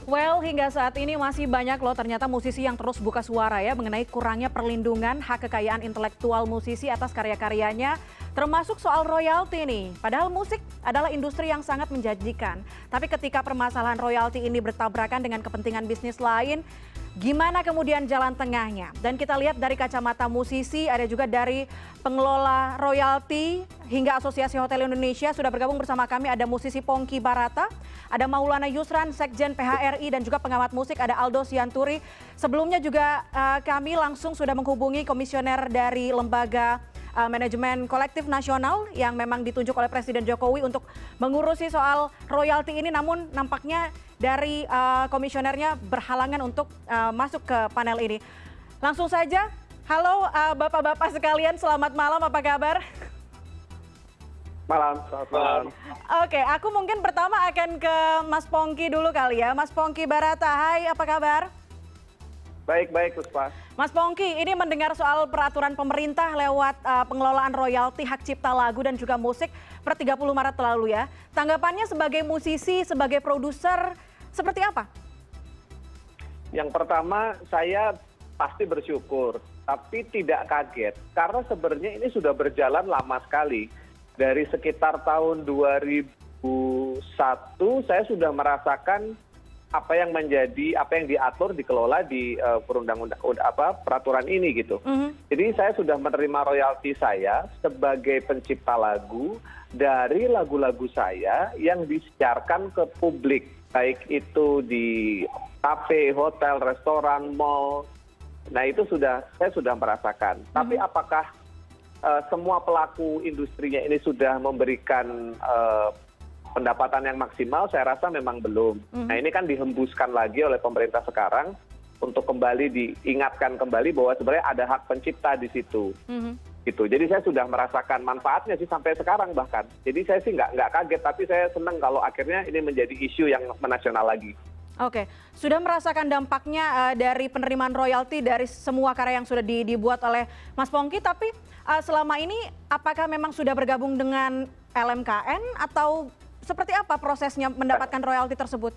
Well, hingga saat ini masih banyak loh ternyata musisi yang terus buka suara ya mengenai kurangnya perlindungan hak kekayaan intelektual musisi atas karya-karyanya, termasuk soal royalti nih. Padahal musik adalah industri yang sangat menjanjikan. Tapi ketika permasalahan royalti ini bertabrakan dengan kepentingan bisnis lain, gimana kemudian jalan tengahnya? Dan kita lihat dari kacamata musisi, ada juga dari pengelola royalti hingga Asosiasi Hotel Indonesia. Sudah bergabung bersama kami ada musisi Pongky Barata, ada Maulana Yusran, Sekjen PHRI, dan juga pengamat musik ada Aldo Sianturi. Sebelumnya juga kami langsung sudah menghubungi komisioner dari Lembaga Manajemen Kolektif Nasional yang memang ditunjuk oleh Presiden Jokowi untuk mengurusi soal royalti ini, namun nampaknya dari komisionernya berhalangan untuk masuk ke panel ini. Langsung saja, halo bapak-bapak sekalian, selamat malam, apa kabar? Malam, selamat malam. Oke, aku mungkin pertama akan ke Mas Pongky dulu kali ya. Mas Pongky Barata, hai, apa kabar? Baik, Puspa. Mas Pongky, ini mendengar soal peraturan pemerintah lewat pengelolaan royalti hak cipta lagu dan juga musik per 30 Maret lalu ya. Tanggapannya sebagai musisi, sebagai produser, seperti apa? Yang pertama, saya pasti bersyukur, tapi tidak kaget. Karena sebenarnya ini sudah berjalan lama sekali. Dari sekitar tahun 2001, saya sudah merasakan apa yang diatur, dikelola di peraturan ini gitu. Jadi saya sudah menerima royalti saya sebagai pencipta lagu dari lagu-lagu saya yang disiarkan ke publik, baik itu di kafe, hotel, restoran, mall. Nah itu saya sudah merasakan. Tapi apakah semua pelaku industrinya ini sudah memberikan pendapatan yang maksimal? Saya rasa memang belum. Nah ini kan dihembuskan lagi oleh pemerintah sekarang untuk kembali diingatkan kembali bahwa sebenarnya ada hak pencipta di situ. Gitu. Jadi saya sudah merasakan manfaatnya sih sampai sekarang bahkan. Jadi saya sih nggak kaget, tapi saya senang kalau akhirnya ini menjadi isu yang menasional lagi. Oke, sudah merasakan dampaknya dari penerimaan royalti dari semua karya yang sudah dibuat oleh Mas Pongky, tapi selama ini apakah memang sudah bergabung dengan LMKN atau seperti apa prosesnya mendapatkan royalti tersebut?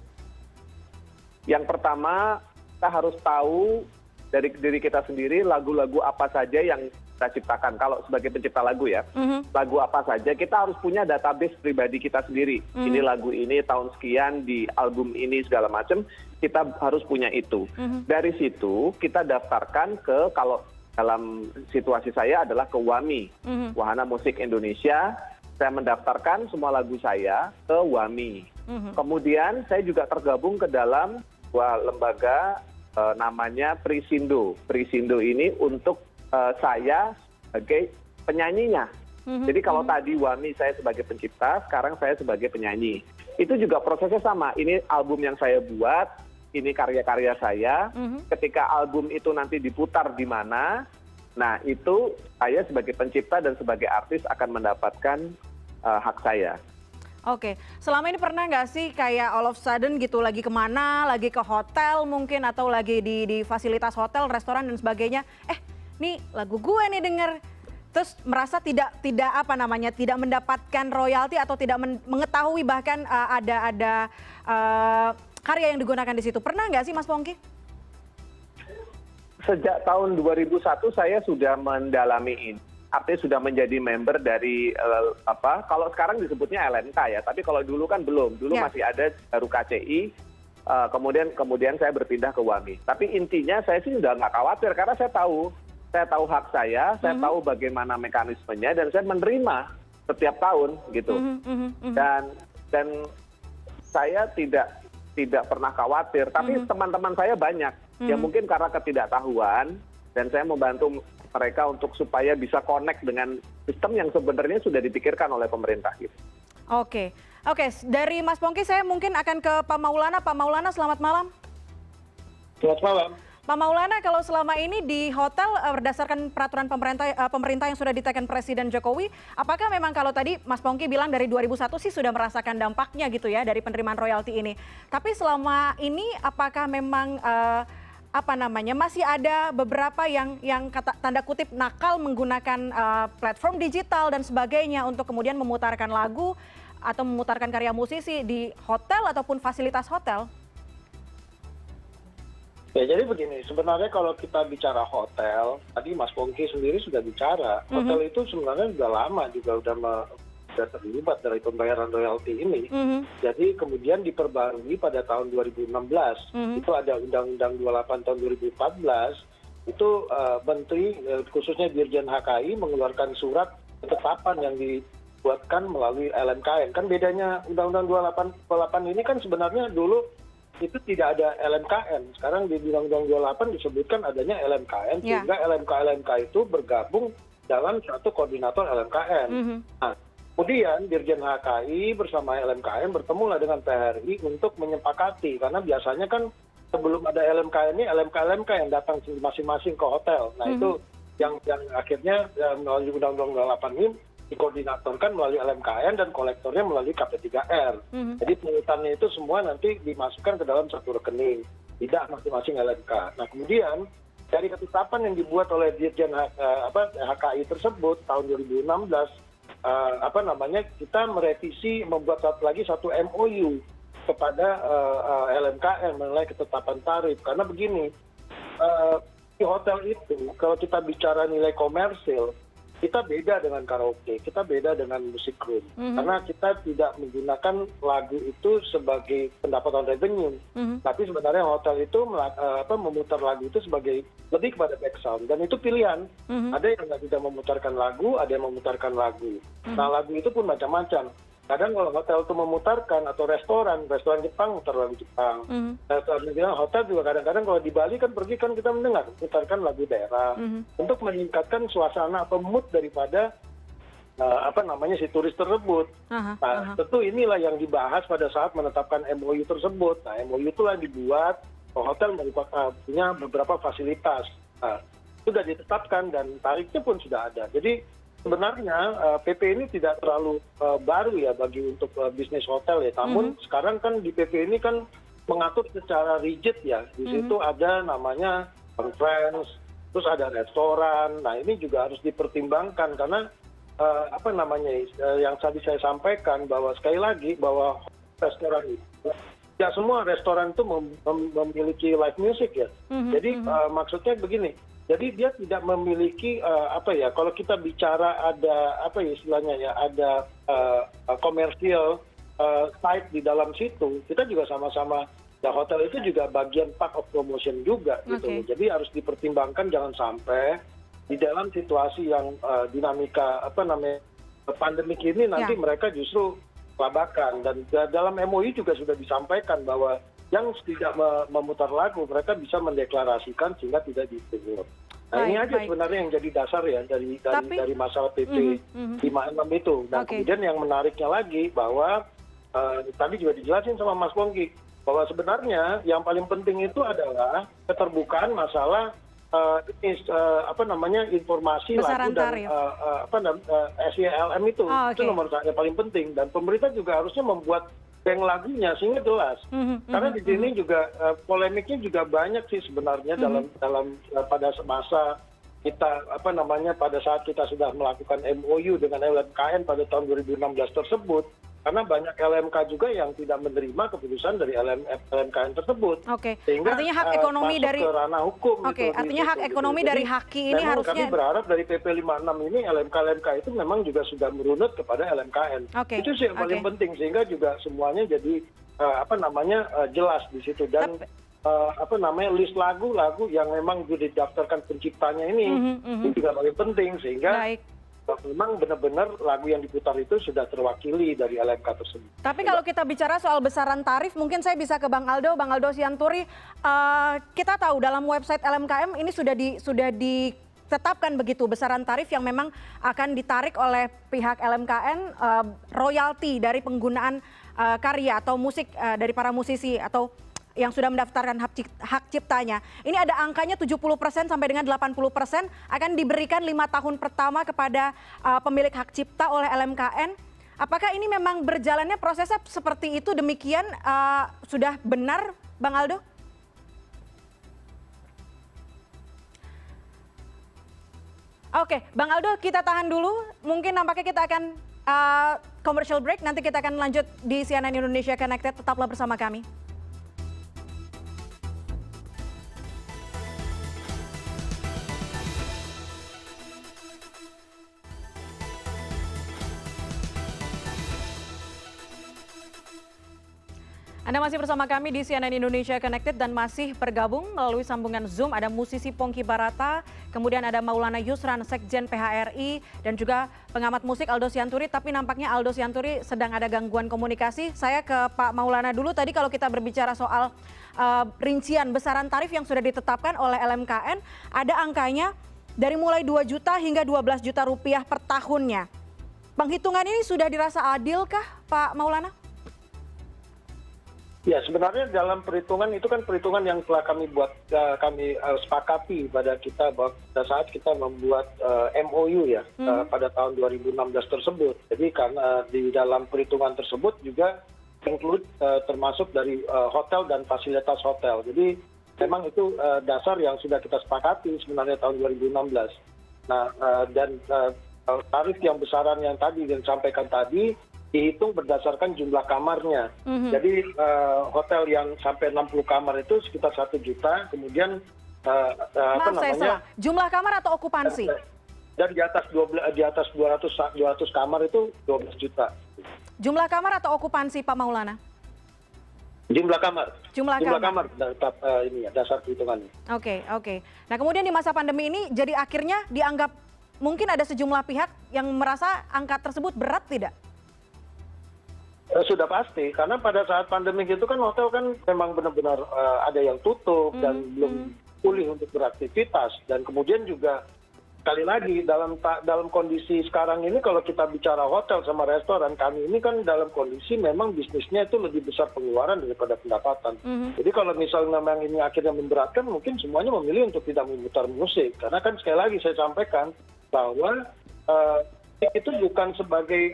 Yang pertama, kita harus tahu dari diri kita sendiri lagu-lagu apa saja yang kita ciptakan. Kalau sebagai pencipta lagu ya, lagu apa saja, kita harus punya database pribadi kita sendiri. Ini lagu ini tahun sekian di album ini segala macam, kita harus punya itu. Dari situ kita daftarkan ke, kalau dalam situasi saya adalah ke WAMI, Wahana Musik Indonesia. Saya mendaftarkan semua lagu saya ke WAMI. Kemudian saya juga tergabung ke dalam sebuah lembaga namanya Prisindo. Prisindo ini untuk saya sebagai penyanyinya. Jadi kalau tadi WAMI saya sebagai pencipta, sekarang saya sebagai penyanyi. Itu juga prosesnya sama. Ini album yang saya buat, ini karya-karya saya. Ketika album itu nanti diputar di mana, nah itu saya sebagai pencipta dan sebagai artis akan mendapatkan hak saya. Oke, selama ini pernah nggak sih kayak all of sudden gitu lagi kemana, lagi ke hotel mungkin atau lagi di fasilitas hotel, restoran dan sebagainya, nih lagu gue nih denger, terus merasa tidak mendapatkan royalti atau tidak mengetahui bahkan ada karya yang digunakan di situ. Pernah nggak sih Mas Pongky? Sejak tahun 2001 saya sudah mendalami ini. Artinya sudah menjadi member dari kalau sekarang disebutnya LNK ya, tapi kalau dulu kan belum. Dulu masih ada baru KCI, kemudian saya berpindah ke WAMI. Tapi intinya saya sih sudah nggak khawatir karena saya tahu hak saya tahu bagaimana mekanismenya dan saya menerima setiap tahun gitu. Dan saya tidak pernah khawatir. Tapi teman-teman saya banyak yang mungkin karena ketidaktahuan dan saya membantu mereka untuk supaya bisa connect dengan sistem yang sebenarnya sudah dipikirkan oleh pemerintah gitu. Oke, dari Mas Pongky saya mungkin akan ke Pak Maulana. Pak Maulana, selamat malam. Selamat malam. Pak Maulana, kalau selama ini di hotel berdasarkan peraturan pemerintah yang sudah ditekan Presiden Jokowi, apakah memang kalau tadi Mas Pongky bilang dari 2001 sih sudah merasakan dampaknya gitu ya dari penerimaan royalti ini. Tapi selama ini apakah memang masih ada beberapa yang tanda kutip nakal menggunakan platform digital dan sebagainya untuk kemudian memutarkan lagu atau memutarkan karya musisi di hotel ataupun fasilitas hotel? Ya, jadi begini, sebenarnya kalau kita bicara hotel, tadi Mas Pongki sendiri sudah bicara, hotel itu sebenarnya sudah lama juga sudah terlibat dari pembayaran royalti ini. Jadi kemudian diperbarui pada tahun 2016, itu ada Undang-Undang 28 tahun 2014, itu Menteri, khususnya Dirjen HKI, mengeluarkan surat ketetapan yang dibuatkan melalui LMKN. Kan bedanya Undang-Undang 28 ini kan sebenarnya dulu itu tidak ada LMKN. Sekarang di Undang-Undang 28 disebutkan adanya LMKN, sehingga LMK itu bergabung dalam satu koordinator LMKN. Nah, kemudian Dirjen HKI bersama LMKN bertemulah dengan PHRI untuk menyepakati, karena biasanya kan sebelum ada LMKN ini, LMK yang datang masing-masing ke hotel. Nah, itu yang akhirnya melalui Undang-Undang 28 ini dikoordinatorkan melalui LMKN dan kolektornya melalui KP3R. Jadi pungutannya itu semua nanti dimasukkan ke dalam satu rekening, tidak masing-masing LMK. Nah, kemudian dari ketetapan yang dibuat oleh Dirjen HKI tersebut tahun 2016, kita merevisi, membuat lagi satu MOU kepada LMKN mengenai ketetapan tarif. Karena begini, di hotel itu kalau kita bicara nilai komersil, kita beda dengan karaoke, kita beda dengan musik room. Karena kita tidak menggunakan lagu itu sebagai pendapatan revenue. Tapi sebenarnya hotel itu memutar lagu itu sebagai lebih kepada back sound. Dan itu pilihan. Ada yang tidak memutarkan lagu, ada yang memutarkan lagu. Nah, lagu itu pun macam-macam. Kadang kalau hotel itu memutarkan, atau restoran Jepang mutar lagu Jepang. Hotel juga kadang-kadang kalau di Bali kan pergi kan kita memutarkan lagu daerah untuk meningkatkan suasana atau mood daripada si turis tersebut. Nah, tentu inilah yang dibahas pada saat menetapkan MOU tersebut. Nah, MOU itulah dibuat, hotel punya beberapa fasilitas. Nah, sudah ditetapkan dan tarifnya pun sudah ada. Jadi sebenarnya PP ini tidak terlalu baru ya bagi untuk bisnis hotel ya. Namun sekarang kan di PP ini kan mengatur secara rigid ya. Di situ ada namanya conference, terus ada restoran. Nah, ini juga harus dipertimbangkan karena yang tadi saya sampaikan bahwa sekali lagi bahwa restoran itu ya, semua restoran itu memiliki live music ya. Jadi maksudnya begini. Jadi dia tidak memiliki kalau kita bicara ada ada komersial site di dalam situ, kita juga sama-sama ya, hotel itu juga bagian part of promotion juga gitu. Jadi harus dipertimbangkan jangan sampai di dalam situasi yang dinamika pandemik ini nanti mereka justru kelabakan. Dan dalam MOU juga sudah disampaikan bahwa yang tidak memutar lagu mereka bisa mendeklarasikan sehingga tidak dipungut. Nah, ini aja sebenarnya yang jadi dasar ya dari masalah PP 56 itu. Dan kemudian yang menariknya lagi bahwa tadi juga dijelasin sama Mas Pongki bahwa sebenarnya yang paling penting itu adalah keterbukaan masalah informasi besaran lagu dan SILM itu. Itu nomor satu yang paling penting, dan pemerintah juga harusnya membuat bank lagunya sehingga jelas. Karena di sini juga polemiknya juga banyak sih sebenarnya dalam pada masa kita pada saat kita sudah melakukan MOU dengan LMKN pada tahun 2016 tersebut. Karena banyak LMK juga yang tidak menerima keputusan dari LMKN tersebut. Sehingga artinya hak ekonomi masuk ke ranah hukum. Artinya hak ekonomi dari HKI ini harusnya. Kami berharap dari PP 56 ini LMK itu memang juga sudah merunut kepada LMKN. Itu sih yang paling penting, sehingga juga semuanya jadi jelas di situ. Dan list lagu-lagu yang memang sudah didaftarkan penciptanya ini juga paling penting, sehingga memang benar-benar lagu yang diputar itu sudah terwakili dari LMK tersebut. Tapi kalau kita bicara soal besaran tarif, mungkin saya bisa ke Bang Aldo Sianturi. Kita tahu dalam website LMKM ini sudah ditetapkan begitu besaran tarif yang memang akan ditarik oleh pihak LMKN, royalti dari penggunaan karya atau musik dari para musisi atau yang sudah mendaftarkan hak ciptanya. Ini ada angkanya 70% sampai dengan 80% akan diberikan 5 tahun pertama kepada pemilik hak cipta oleh LMKN. Apakah ini memang berjalannya prosesnya seperti itu, demikian sudah benar, Bang Aldo? Oke, Bang Aldo, kita tahan dulu. Mungkin nampaknya kita akan commercial break. Nanti kita akan lanjut di CNN Indonesia Connected. Tetaplah bersama kami. Anda masih bersama kami di CNN Indonesia Connected dan masih bergabung melalui sambungan Zoom. Ada musisi Pongki Barata, kemudian ada Maulana Yusran, Sekjen PHRI, dan juga pengamat musik Aldo Sianturi. Tapi nampaknya Aldo Sianturi sedang ada gangguan komunikasi. Saya ke Pak Maulana dulu. Tadi kalau kita berbicara soal rincian besaran tarif yang sudah ditetapkan oleh LMKN, ada angkanya dari mulai 2 juta hingga 12 juta rupiah per tahunnya. Penghitungan ini sudah dirasa adil kah, Pak Maulana? Ya, sebenarnya dalam perhitungan itu kan perhitungan yang telah kami buat, kami sepakati pada saat kita membuat MOU ya pada tahun 2016 tersebut. Jadi karena di dalam perhitungan tersebut juga include termasuk dari hotel dan fasilitas hotel. Jadi memang itu dasar yang sudah kita sepakati sebenarnya tahun 2016. Nah, dan tarif yang besaran yang tadi yang disampaikan tadi dihitung berdasarkan jumlah kamarnya. Jadi hotel yang sampai 60 kamar itu sekitar 1 juta, kemudian saya salah. Jumlah kamar atau okupansi? Dan di atas 200 kamar itu 12 juta. Jumlah kamar atau okupansi, Pak Maulana? Jumlah kamar. Jumlah kamar. Tetap ini ya dasar perhitungannya. Oke. Nah, kemudian di masa pandemi ini jadi akhirnya dianggap mungkin ada sejumlah pihak yang merasa angka tersebut berat tidak? Sudah pasti, karena pada saat pandemi itu kan hotel kan memang benar-benar ada yang tutup dan belum pulih untuk beraktivitas. Dan kemudian juga sekali lagi dalam kondisi sekarang ini kalau kita bicara hotel sama restoran, kami ini kan dalam kondisi memang bisnisnya itu lebih besar pengeluaran daripada pendapatan. Jadi kalau misalnya memang ini akhirnya memberatkan, mungkin semuanya memilih untuk tidak memutar musik. Karena kan sekali lagi saya sampaikan bahwa itu bukan sebagai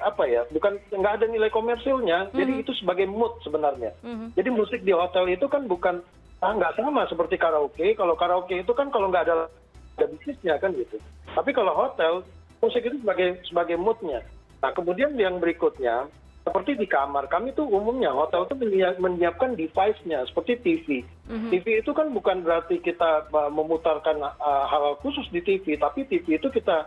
nggak ada nilai komersilnya, jadi itu sebagai mood sebenarnya. Jadi musik di hotel itu kan bukan nggak sama seperti karaoke. Kalau karaoke itu kan kalau nggak ada bisnisnya kan gitu. Tapi kalau hotel musik itu sebagai moodnya. Nah kemudian yang berikutnya seperti di kamar kami tuh umumnya hotel itu menyiapkan device-nya seperti TV. TV itu kan bukan berarti kita memutarkan hal khusus di TV, tapi TV itu kita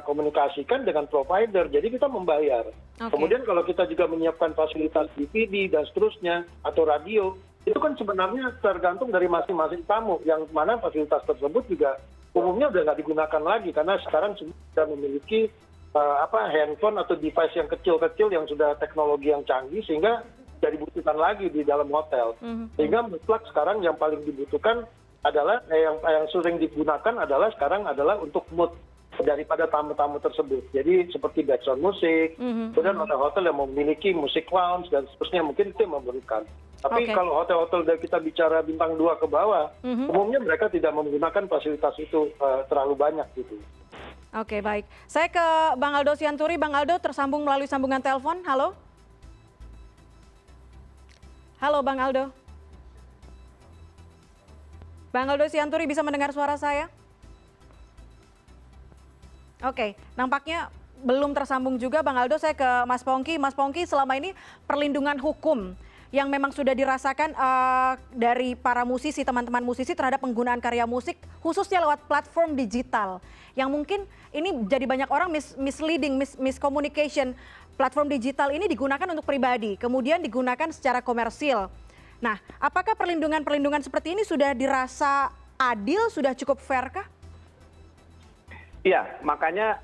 komunikasikan dengan provider, jadi kita membayar. Kemudian kalau kita juga menyiapkan fasilitas DVD dan seterusnya atau radio, itu kan sebenarnya tergantung dari masing-masing tamu, yang mana fasilitas tersebut juga umumnya udah nggak digunakan lagi karena sekarang sudah memiliki handphone atau device yang kecil-kecil yang sudah teknologi yang canggih sehingga tidak dibutuhkan lagi di dalam hotel. Sehingga mutlak sekarang yang paling dibutuhkan adalah yang sering digunakan sekarang adalah untuk mood daripada tamu-tamu tersebut. Jadi seperti background musik, kemudian hotel-hotel yang memiliki musik lounge dan seterusnya mungkin itu yang memerlukan. Tapi kalau hotel-hotel dari kita bicara bintang 2 ke bawah, umumnya mereka tidak menggunakan fasilitas itu terlalu banyak gitu. Oke, baik. Saya ke Bang Aldo Sianturi. Bang Aldo tersambung melalui sambungan telepon. Halo? Halo Bang Aldo. Bang Aldo Sianturi bisa mendengar suara saya? Oke, nampaknya belum tersambung juga Bang Aldo. Saya ke Mas Pongki. Mas Pongki, selama ini perlindungan hukum yang memang sudah dirasakan dari para musisi, teman-teman musisi terhadap penggunaan karya musik, khususnya lewat platform digital. Yang mungkin ini jadi banyak orang misleading, miscommunication. Platform digital ini digunakan untuk pribadi, kemudian digunakan secara komersil. Nah, apakah perlindungan seperti ini sudah dirasa adil, sudah cukup fair kah? Iya, makanya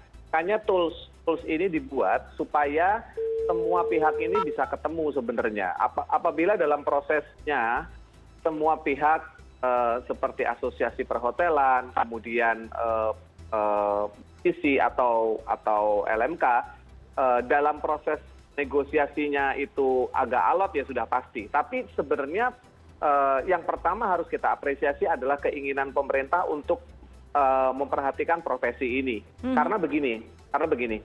tools ini dibuat supaya semua pihak ini bisa ketemu sebenarnya. Apabila dalam prosesnya semua pihak seperti asosiasi perhotelan, kemudian isi atau LMK dalam proses negosiasinya itu agak alot ya sudah pasti. Tapi sebenarnya yang pertama harus kita apresiasi adalah keinginan pemerintah untuk memperhatikan profesi ini. Karena begini,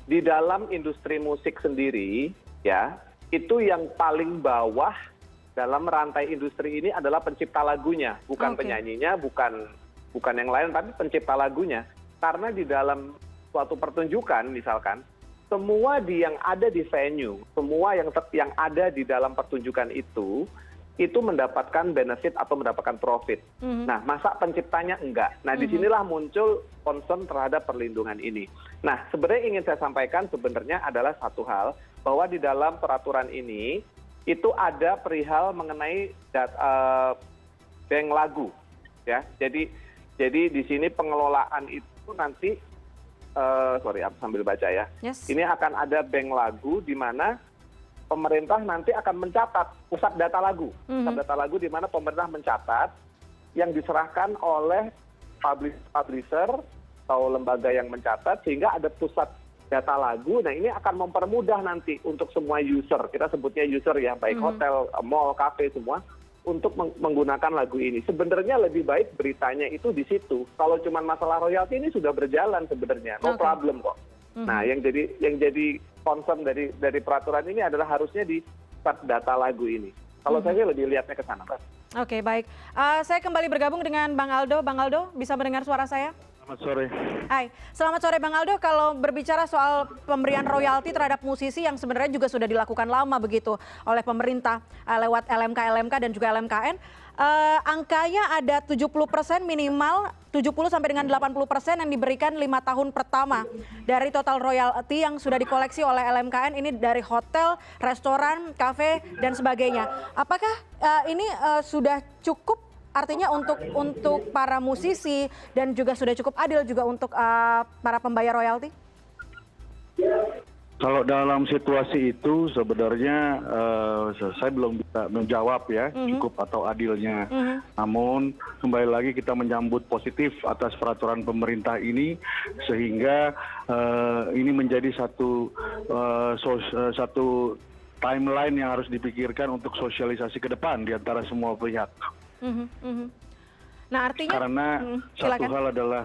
di dalam industri musik sendiri ya, itu yang paling bawah dalam rantai industri ini adalah pencipta lagunya, bukan penyanyinya, bukan yang lain, tapi pencipta lagunya. Karena di dalam suatu pertunjukan misalkan, semua yang ada di venue, semua yang ada di dalam pertunjukan itu mendapatkan benefit atau mendapatkan profit. Nah, masa penciptanya enggak? Nah, disinilah muncul concern terhadap perlindungan ini. Nah, sebenarnya ingin saya sampaikan sebenarnya adalah satu hal, bahwa di dalam peraturan ini itu ada perihal mengenai bank lagu, ya. Jadi di sini pengelolaan itu nanti, sorry, aku sambil baca ya. Yes. Ini akan ada bank lagu di mana pemerintah nanti akan mencatat pusat data lagu, pusat data lagu di mana pemerintah mencatat yang diserahkan oleh publisher atau lembaga yang mencatat, sehingga ada pusat data lagu. Nah, ini akan mempermudah nanti untuk semua user, kita sebutnya user ya, baik hotel, mall, kafe, semua, untuk menggunakan lagu ini. Sebenarnya lebih baik beritanya itu di situ. Kalau cuma masalah royalti ini sudah berjalan sebenarnya, no problem kok. Nah, yang jadi concern dari peraturan ini adalah harusnya di data lagu ini. Kalau saya lebih lihatnya ke sana, Pak. Oke, baik. Saya kembali bergabung dengan Bang Aldo. Bang Aldo, bisa mendengar suara saya? Selamat sore. Hai, selamat sore Bang Aldo. Kalau berbicara soal pemberian royalti terhadap musisi yang sebenarnya juga sudah dilakukan lama begitu oleh pemerintah lewat LMK dan juga LMKN, angkanya ada 70% minimal, 70 sampai dengan 80% yang diberikan 5 tahun pertama dari total royalti yang sudah dikoleksi oleh LMKN ini dari hotel, restoran, kafe dan sebagainya. Apakah ini sudah cukup? Artinya untuk para musisi dan juga sudah cukup adil juga untuk para pembayar royalti? Kalau dalam situasi itu sebenarnya saya belum bisa menjawab ya cukup atau adilnya. Namun kembali lagi kita menyambut positif atas peraturan pemerintah ini, sehingga ini menjadi satu timeline yang harus dipikirkan untuk sosialisasi ke depan di antara semua pihak. Nah, artinya karena satu hal adalah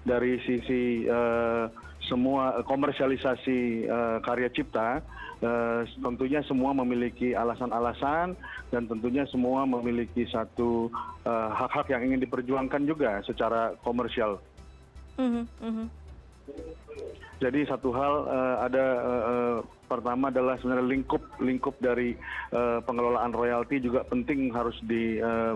dari sisi semua komersialisasi karya cipta, tentunya semua memiliki alasan-alasan dan tentunya semua memiliki satu hak-hak yang ingin diperjuangkan juga secara komersial. Jadi satu hal ada pertama adalah sebenarnya lingkup dari pengelolaan royalti juga penting harus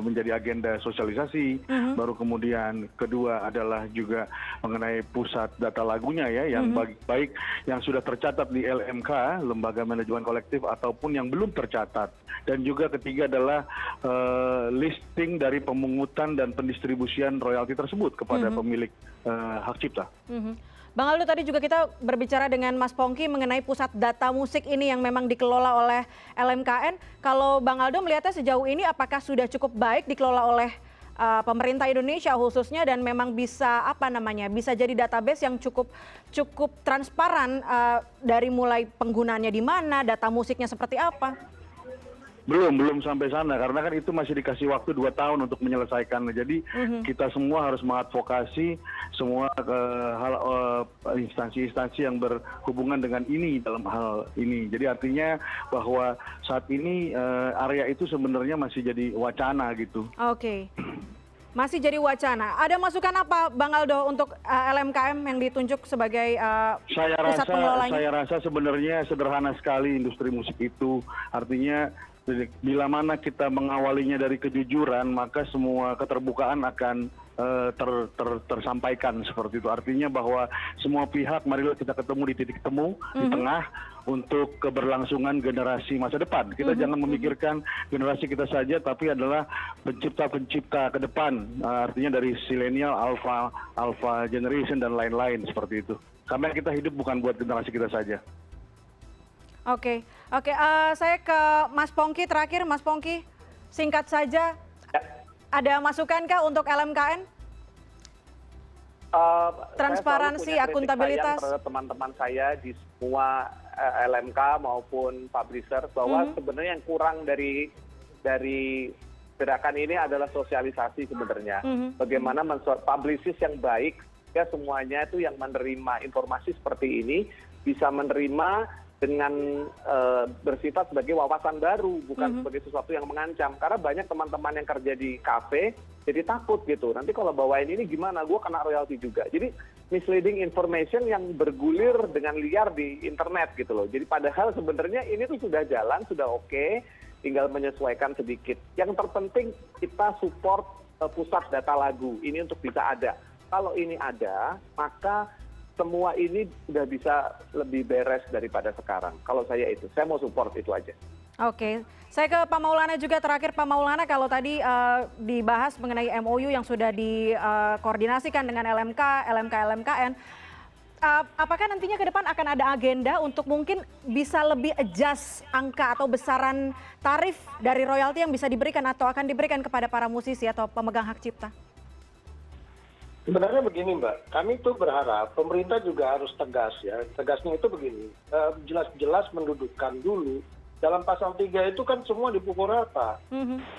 menjadi agenda sosialisasi. Baru kemudian kedua adalah juga mengenai pusat data lagunya ya, yang baik yang sudah tercatat di LMK, Lembaga Manajemen Kolektif, ataupun yang belum tercatat. Dan juga ketiga adalah listing dari pemungutan dan pendistribusian royalti tersebut kepada pemilik hak cipta. Bang Aldo, tadi juga kita berbicara dengan Mas Pongki mengenai pusat data musik ini yang memang dikelola oleh LMKN. Kalau Bang Aldo melihatnya sejauh ini apakah sudah cukup baik dikelola oleh pemerintah Indonesia khususnya, dan memang bisa bisa jadi database yang cukup transparan dari mulai penggunaannya di mana, data musiknya seperti apa? Belum sampai sana, karena kan itu masih dikasih waktu 2 tahun untuk menyelesaikan. Jadi kita semua harus mengadvokasi semua instansi-instansi yang berhubungan dengan ini dalam hal ini. Jadi artinya bahwa saat ini area itu sebenarnya masih jadi wacana gitu. Oke. Masih jadi wacana. Ada masukan apa Bang Aldo untuk LMKM yang ditunjuk sebagai pusat pengelolanya? Saya rasa sebenarnya sederhana sekali industri musik itu. Artinya bila mana kita mengawalinya dari kejujuran, maka semua keterbukaan akan tersampaikan seperti itu. Artinya bahwa semua pihak, marilah kita ketemu di titik temu di tengah untuk keberlangsungan generasi masa depan. Kita jangan memikirkan generasi kita saja, tapi adalah pencipta-pencipta ke depan. Artinya dari zilenial, alpha generation dan lain-lain seperti itu. Karena kita hidup bukan buat generasi kita saja. Oke. Saya ke Mas Pongki terakhir. Mas Pongki, singkat saja, ada masukankah untuk LMKN? Transparansi, akuntabilitas. Teman-teman saya di semua LMK maupun publisher, bahwa sebenarnya yang kurang dari gerakan ini adalah sosialisasi sebenarnya. Bagaimana publicist yang baik, ya semuanya itu yang menerima informasi seperti ini bisa menerima dengan bersifat sebagai wawasan baru, bukan sebagai sesuatu yang mengancam. Karena banyak teman-teman yang kerja di kafe jadi takut gitu. Nanti kalau bawain ini gimana? Gue kena royalti juga. Jadi misleading information yang bergulir dengan liar di internet gitu loh. Jadi padahal sebenarnya ini tuh sudah jalan, sudah oke, tinggal menyesuaikan sedikit. Yang terpenting kita support pusat data lagu ini untuk bisa ada. Kalau ini ada, maka semua ini sudah bisa lebih beres daripada sekarang. Kalau saya itu, saya mau support itu aja. Oke, saya ke Pak Maulana juga terakhir. Pak Maulana, kalau tadi dibahas mengenai MOU yang sudah dikoordinasikan dengan LMKN, apakah nantinya ke depan akan ada agenda untuk mungkin bisa lebih adjust angka atau besaran tarif dari royalti yang bisa diberikan atau akan diberikan kepada para musisi atau pemegang hak cipta? Sebenarnya begini Mbak, kami tuh berharap pemerintah juga harus tegas ya. Tegasnya itu begini, jelas-jelas mendudukkan dulu. Dalam pasal 3 itu kan semua dipukul rata.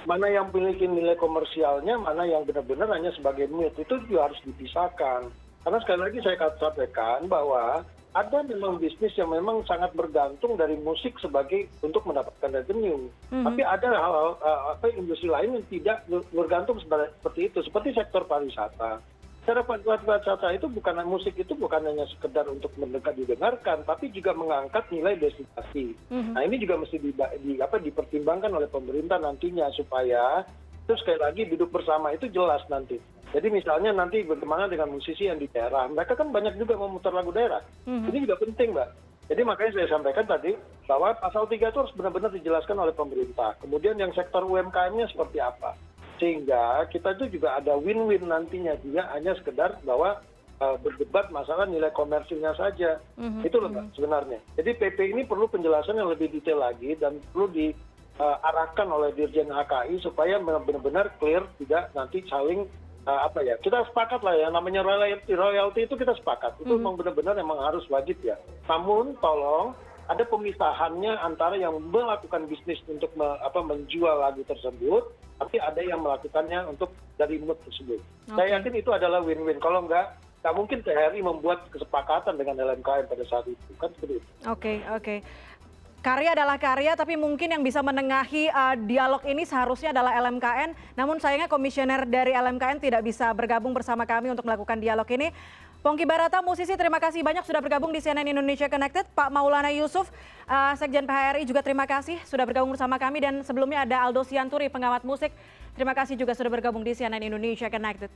Mana yang memiliki nilai komersialnya, mana yang benar-benar hanya sebagai mute, itu juga harus dipisahkan. Karena sekali lagi saya sampaikan bahwa ada memang bisnis yang memang sangat bergantung dari musik sebagai untuk mendapatkan revenue. Tapi ada hal industri lain yang tidak bergantung seperti itu, seperti sektor pariwisata. Secara pariwisata itu musik itu bukan hanya sekedar untuk didengarkan, tapi juga mengangkat nilai destinasi. Nah ini juga mesti dipertimbangkan oleh pemerintah nantinya supaya itu sekali lagi duduk bersama itu jelas nanti. Jadi misalnya nanti bagaimana dengan musisi yang di daerah, mereka kan banyak juga memutar lagu daerah. Ini juga penting Mbak. Jadi makanya saya sampaikan tadi bahwa pasal 3 itu harus benar-benar dijelaskan oleh pemerintah. Kemudian yang sektor UMKM-nya seperti apa. Sehingga kita itu juga ada win-win nantinya, juga hanya sekedar bahwa berdebat masalah nilai komersilnya saja. Itu loh Mbak sebenarnya. Jadi PP ini perlu penjelasan yang lebih detail lagi dan perlu diarahkan oleh Dirjen HKI supaya benar-benar clear, tidak nanti saling kita sepakat lah ya, namanya royalti itu kita sepakat. Itu memang benar-benar memang harus wajib ya. Namun tolong ada pemisahannya antara yang melakukan bisnis untuk menjual lagu tersebut, tapi ada yang melakukannya untuk dari mood tersebut. Saya yakin itu adalah win-win. Kalau nggak mungkin THRI membuat kesepakatan dengan LMKN pada saat itu. Kan seperti itu. Oke. Karya adalah karya, tapi mungkin yang bisa menengahi dialog ini seharusnya adalah LMKN. Namun sayangnya komisioner dari LMKN tidak bisa bergabung bersama kami untuk melakukan dialog ini. Pongki Barata, musisi, terima kasih banyak sudah bergabung di CNN Indonesia Connected. Pak Maulana Yusuf, Sekjen PHRI juga terima kasih sudah bergabung bersama kami. Dan sebelumnya ada Aldo Sianturi, pengamat musik. Terima kasih juga sudah bergabung di CNN Indonesia Connected.